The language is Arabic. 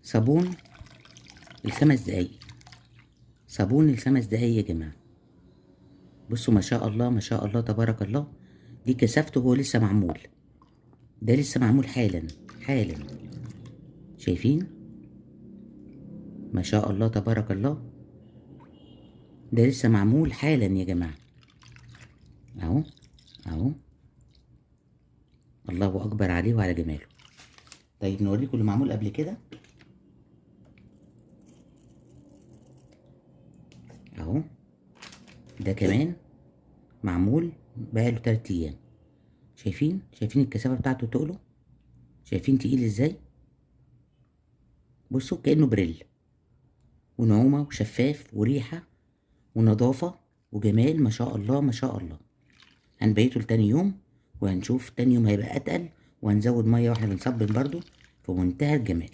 صابون ال5 دقايق، صابون ال5 دقايق يا جماعة. بصوا ما شاء الله ما شاء الله تبارك الله، دي كثافته هو لسه معمول، ده لسه معمول حالا حالا. شايفين ما شاء الله تبارك الله، ده لسه معمول حالا يا جماعة. اهو اهو، الله اكبر عليه وعلى جماله. طيب نوريكم اللي معمول قبل كده اهو، ده كمان معمول بقاله 3 ايام. شايفين الكثافة بتاعته تقله، شايفين تقيل ازاي. بصوا كأنه بريل، ونعومة وشفاف وريحة ونظافة وجمال، ما شاء الله ما شاء الله. هنبيته لتاني يوم، وهنشوف تاني يوم هيبقى اتقل، وهنزود مية واحنا بنصبن برضو، في منتهى الجمال.